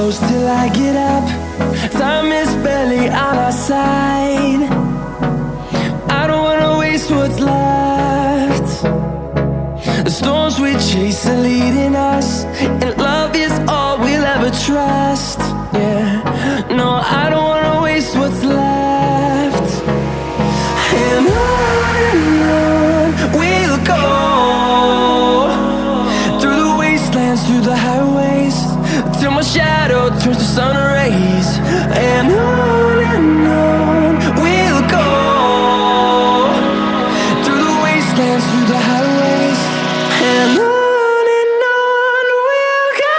close till I get up. Time is barely on our side. I don't wanna waste what's left. The storms we chase are leading us, and love is all we'll ever trust. Yeah, no, I don't wanna waste what's left. And on we'll go, through the wastelands, through the highways, till my shadow turns to sun rays. And on we'll go, through the wastelands, through the highways, and on we'll go.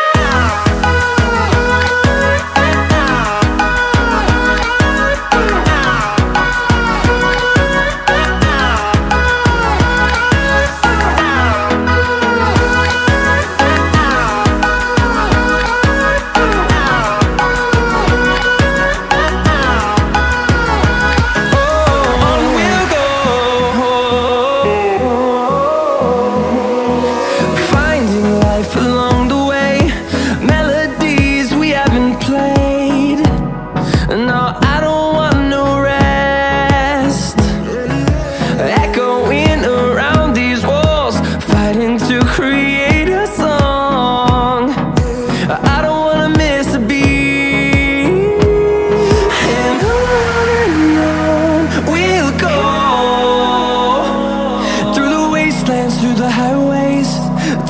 Through the highways,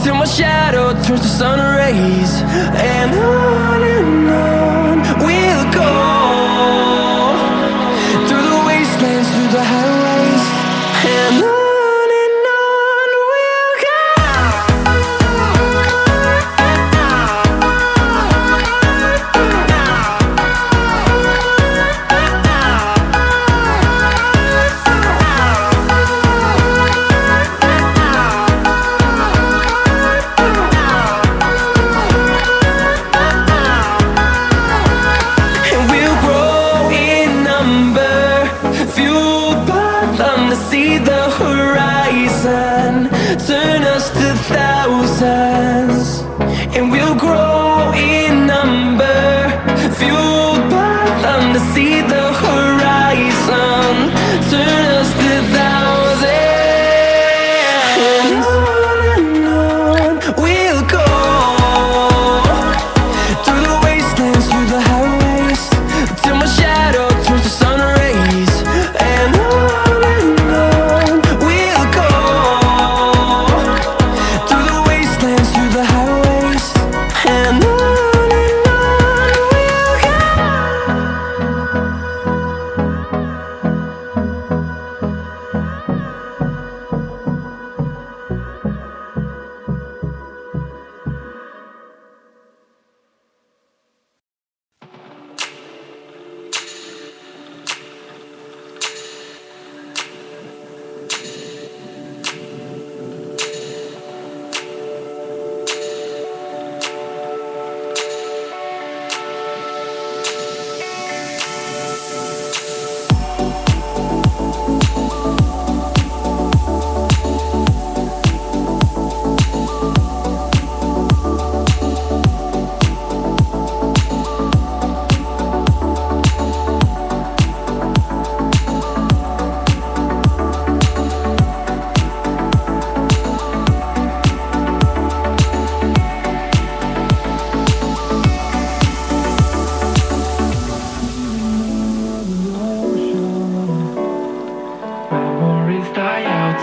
till my shadow turns to sun rays. And on we'll go, through the wastelands, through the highways, and on we'll go. See the horizon turn us to thousands, and we'll grow in number, fueled by them to see the horizon turn us to thousands. And on we'll go, through the wastelands, through the highways, till my shadow turns to sun rays. And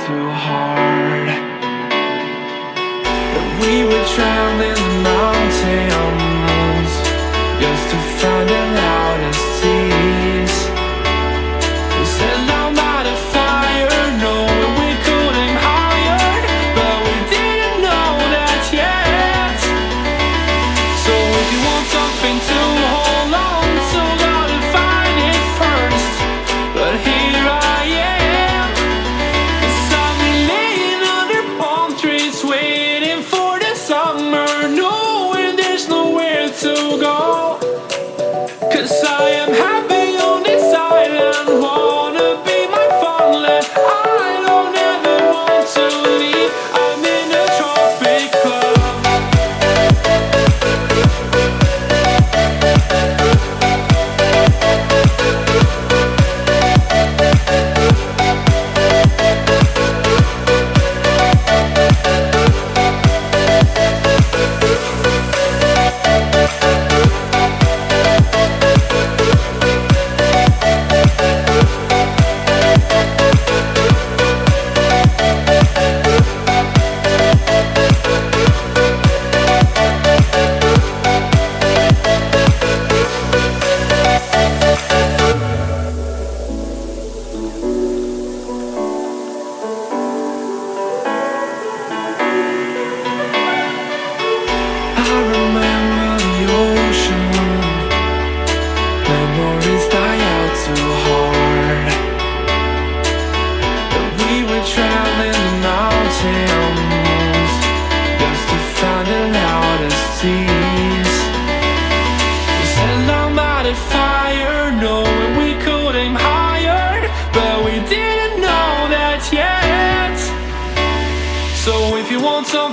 too hard. We were traveling mountains just to find the loudest seas. We set down by the fire, knowing we couldn't higher, but we didn't know that yet. So if you want something to hold on to, gotta find it first. But here I am. Waiting for the summer, knowing there's nowhere to go. 'Cause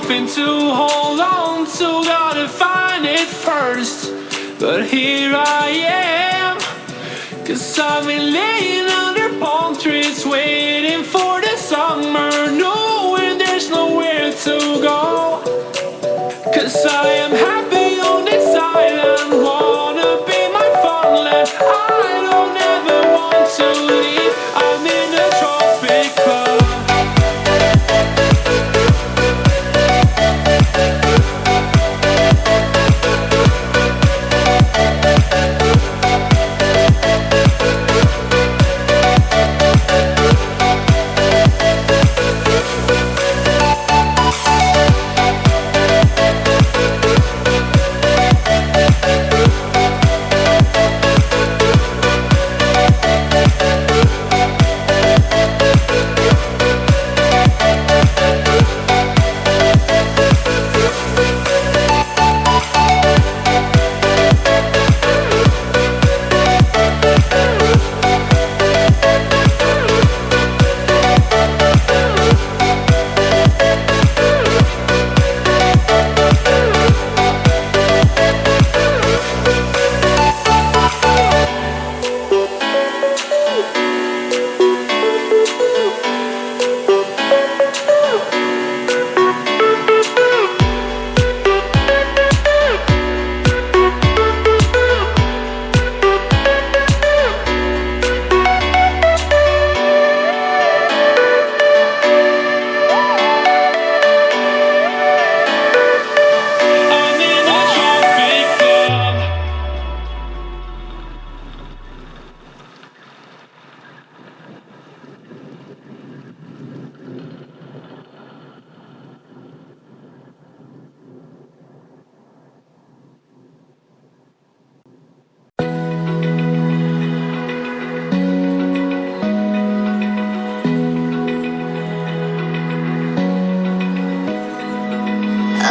something to hold on to, gotta find it first. But here I am, 'cause I've been laying under palm trees, waiting for the summer, knowing there's nowhere to go. 'Cause I am happy on this island, wanna be my farmland. I don't ever want to leave, I'm in a tropic club.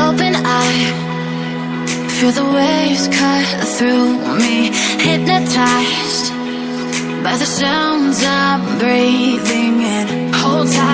Open eye, feel the waves cut through me, hypnotized by the sounds I'm breathing in. Hold tight.